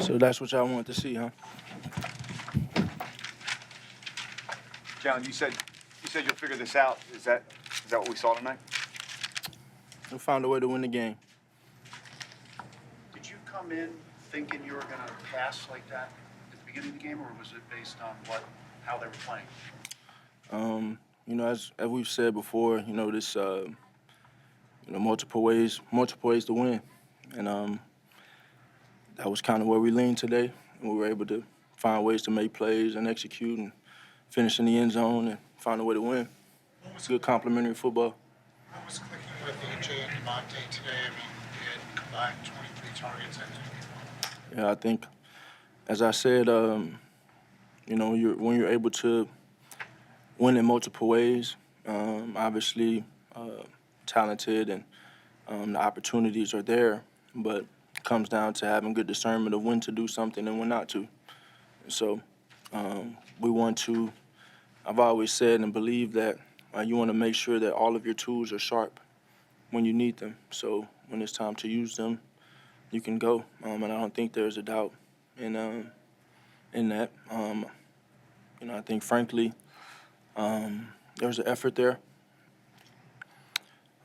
So that's what y'all want to see, huh? Jalen, you said you'll figure this out. Is that what we saw tonight? We found a way to win the game. Did you come in thinking you were going to pass like that at the beginning of the game, or was it based on how they were playing? As we've said before, this multiple ways to win, and that was kind of where we leaned today. And we were able to find ways to make plays and execute and finish in the end zone and find a way to win. It's good complementary football. What was clicking with AJ and DeVonta today? I mean, they had combined 23 targets. Yeah, I think, as I said, when you're able to win in multiple ways, obviously talented and the opportunities are there, but it comes down to having good discernment of when to do something and when not to. And so we want to, I've always said and believed that you want to make sure that all of your tools are sharp when you need them. So when it's time to use them, you can go. And I don't think there's a doubt in that. I think, frankly, there's an effort there.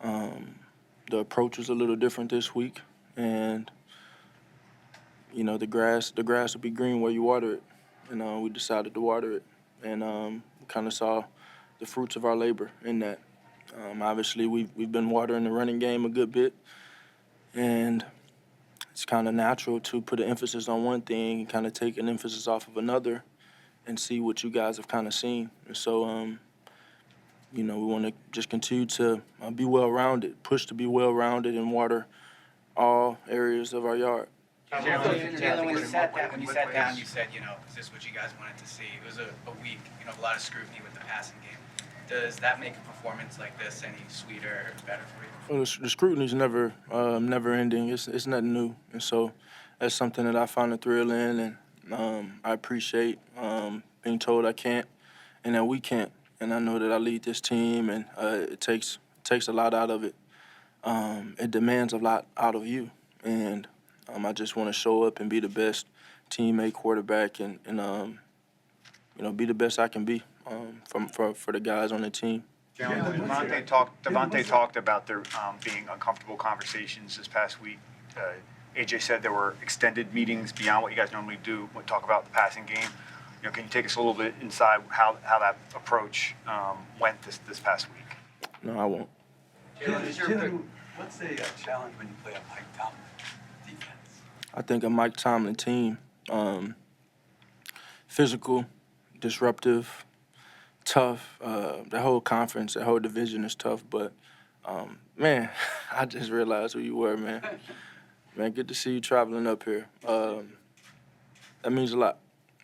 The approach was a little different this week, and the grass will be green where you water it, and we decided to water it, and we kind of saw the fruits of our labor in that. Obviously, we've been watering the running game a good bit, and it's kind of natural to put an emphasis on one thing and kind of take an emphasis off of another and see what you guys have kind of seen. And so, we want to just continue to be well-rounded, push to be well-rounded and water all areas of our yard. Jalen, when you sat down, you said, is this what you guys wanted to see? It was a week, a lot of scrutiny with the passing game. Does that make a performance like this any sweeter or better for you? Well, the scrutiny's never ending. It's nothing new, and so that's something that I find a thrill in, and I appreciate being told I can't and that we can't. And I know that I lead this team, and it takes a lot out of it. It demands a lot out of you, and I just want to show up and be the best teammate, quarterback, and be the best I can be for the guys on the team. DeVonta talked about there being uncomfortable conversations this past week. AJ said there were extended meetings beyond what you guys normally do. We'll talk about the passing game. Can you take us a little bit inside how that approach went this past week? No, I won't. Jalen, what's a challenge when you play a Mike Tomlin defense? I think a Mike Tomlin team, physical, disruptive, tough. The whole conference, the whole division is tough. But, man, I just realized who you were, man. Man, good to see you traveling up here. That means a lot.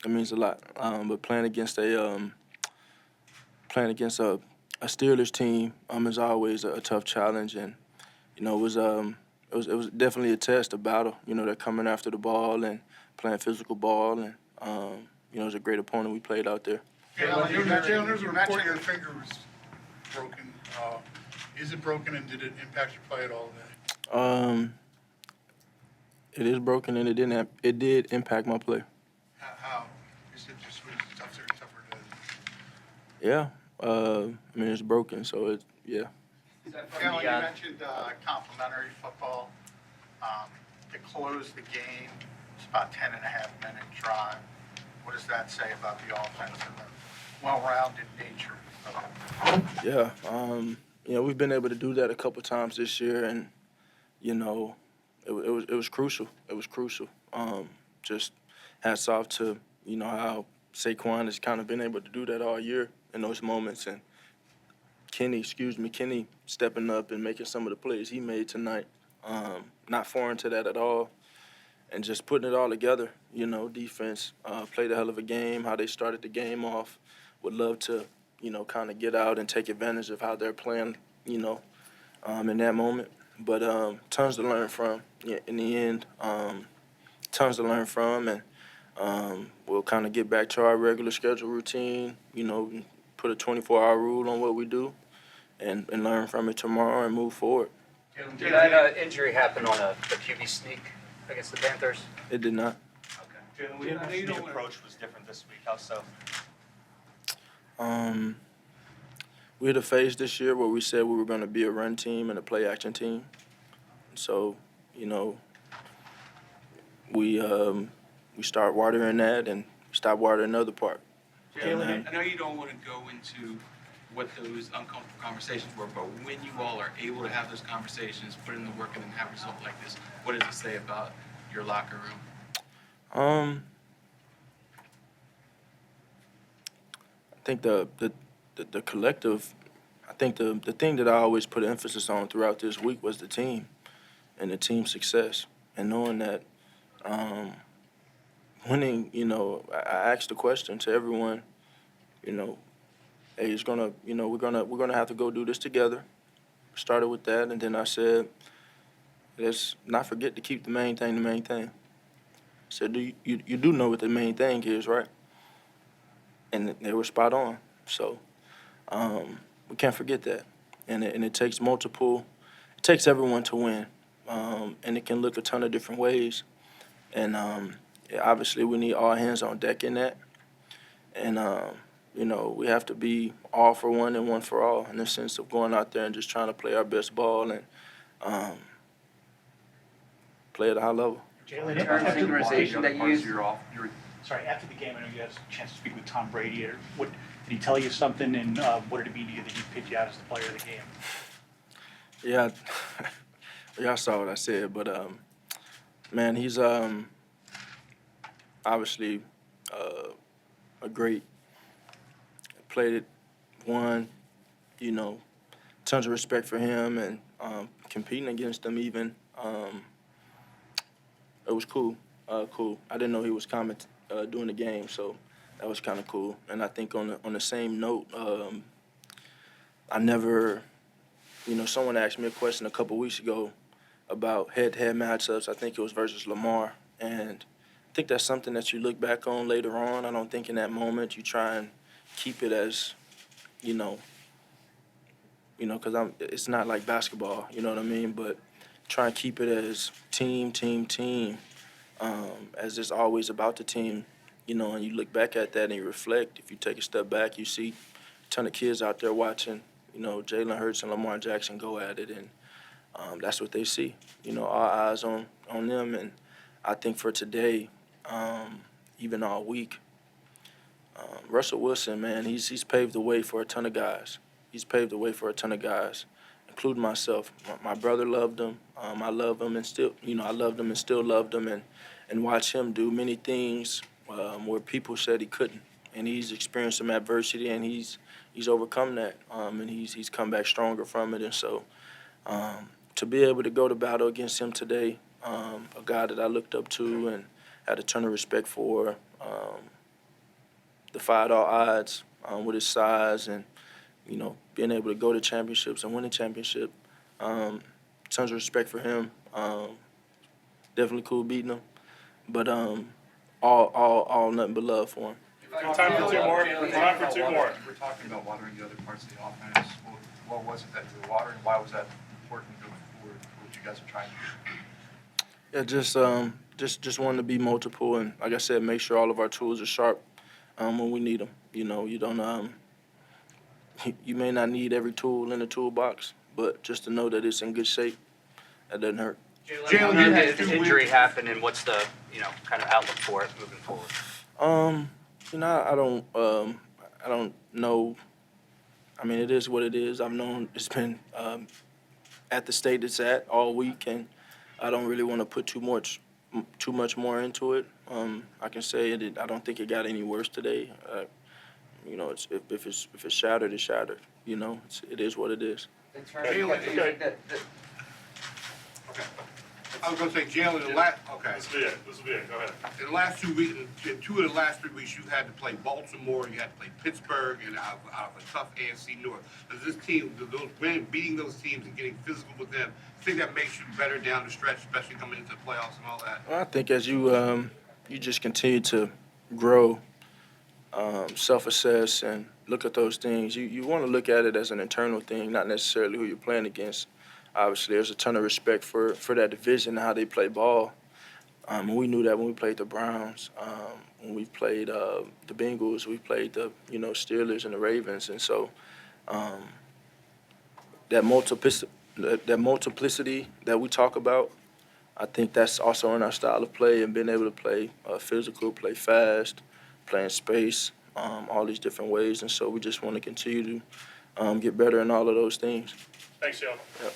It means a lot. But playing against a Steelers team is always a tough challenge, and it was definitely a test, a battle. They're coming after the ball and playing physical ball, and it was a great opponent we played out there. Jalen, there's a report your finger was broken. Is it broken, and did it impact your play at all today? It is broken, and it did impact my play. How? Is it just tougher to? Yeah, it's broken, so yeah. Jalen, you mentioned complimentary football. To close the game, it's about 10.5-minute drive. What does that say about the offense and the well-rounded nature of it? Yeah, we've been able to do that a couple times this year, and it was crucial. It was crucial. Just hats off to how Saquon has kind of been able to do that all year in those moments, and Kenny stepping up and making some of the plays he made tonight. Not foreign to that at all, and just putting it all together. Defense played a hell of a game. How they started the game off. Would love to kind of get out and take advantage of how they're playing. In that moment, but tons to learn from. In the end, tons to learn from, and we'll kind of get back to our regular schedule routine. Put a 24-hour rule on what we do, and learn from it tomorrow and move forward. Did that injury happen on a QB sneak against the Panthers? It did not. Okay. Jalen, I know you don't approach was different this week. How so? We had a phase this year where we said we were going to be a run team and a play action team. So, you know, we start watering that and stop watering another part. Jalen, I know you don't want to go into what those uncomfortable conversations were, but when you all are able to have those conversations, put in the work, and then have a result like this, what does it say about your locker room? I think the collective. I think the thing that I always put emphasis on throughout this week was the team and the team success, and knowing that winning. You know, I asked the question to everyone. You know, hey, it's gonna. You know, we're gonna have to go do this together. Started with that, and then I said, let's not forget to keep the main thing the main thing. I said, you do know what the main thing is, right? And they were spot on. So we can't forget that. And it takes multiple. It takes everyone to win, and it can look a ton of different ways. And yeah, obviously, we need all hands on deck in that. And you know, we have to be all for one and one for all in the sense of going out there and just trying to play our best ball and play at a high level. Jalen, after the conversation that you used. Sorry, after the game, I know you had a chance to speak with Tom Brady. What did he tell you something, and what did it mean to you that he picked you out as the player of the game? Yeah, y'all saw what I said, but man, he's obviously a great. Played it, won, you know, tons of respect for him, and competing against him even. It was cool. Cool. I didn't know he was doing the game, so that was kind of cool. And I think on the same note, I never, you know, someone asked me a question a couple weeks ago about head-to-head matchups. I think it was versus Lamar, and I think that's something that you look back on later on. I don't think in that moment you try and keep it as, you know, because it's not like basketball, you know what I mean? But try and keep it as team, as it's always about the team, you know, and you look back at that and you reflect. If you take a step back, you see a ton of kids out there watching, you know, Jalen Hurts and Lamar Jackson go at it, and that's what they see, you know, all eyes on them. And I think for today, even all week, Russell Wilson, man, he's paved the way for a ton of guys. He's paved the way for a ton of guys, including myself. My brother loved him. I love him and still, you know, I loved him and still loved him, and watch him do many things where people said he couldn't. And he's experienced some adversity, and he's overcome that, and he's come back stronger from it. And so to be able to go to battle against him today, a guy that I looked up to and had a ton of respect for, defied all odds with his size and, you know, being able to go to championships and win a championship. Tons of respect for him. Definitely cool beating him. But all nothing but love for him. Time for two more. Time for two more. We're talking about watering the other parts of the offense. What was it that you were watering? Why was that important going forward for what you guys are trying to do? Yeah, just wanting to be multiple, and like I said, make sure all of our tools are sharp when we need them. You know, you don't you may not need every tool in the toolbox, but just to know that it's in good shape, that doesn't hurt. Jalen, you had an injury happen, and what's the, you know, kind of outlook for it moving forward? You know, I don't know. I mean, it is what it is. I've known it's been at the state it's at all week, and I don't really want to put too much more into it. I can say it. I don't think it got any worse today. You know, if it's shattered, it's shattered. You know, it is what it is. Okay. I was gonna say, Jalen, This will be it. Go ahead. in the last 2 weeks, in 2 of the last 3 weeks, you had to play Baltimore, you had to play Pittsburgh, and out of a tough AFC North. Does this team, beating those teams and getting physical with them, think that makes you better down the stretch, especially coming into the playoffs and all that? Well, I think as you just continue to grow, self-assess, and look at those things, you want to look at it as an internal thing, not necessarily who you're playing against. Obviously, there's a ton of respect for that division and how they play ball. And we knew that when we played the Browns, when we played the Bengals, we played the Steelers and the Ravens, and so that multiplicity that we talk about, I think that's also in our style of play and being able to play physical, play fast, play in space, all these different ways, and so we just want to continue to get better in all of those things. Thanks, Jalen. Yep.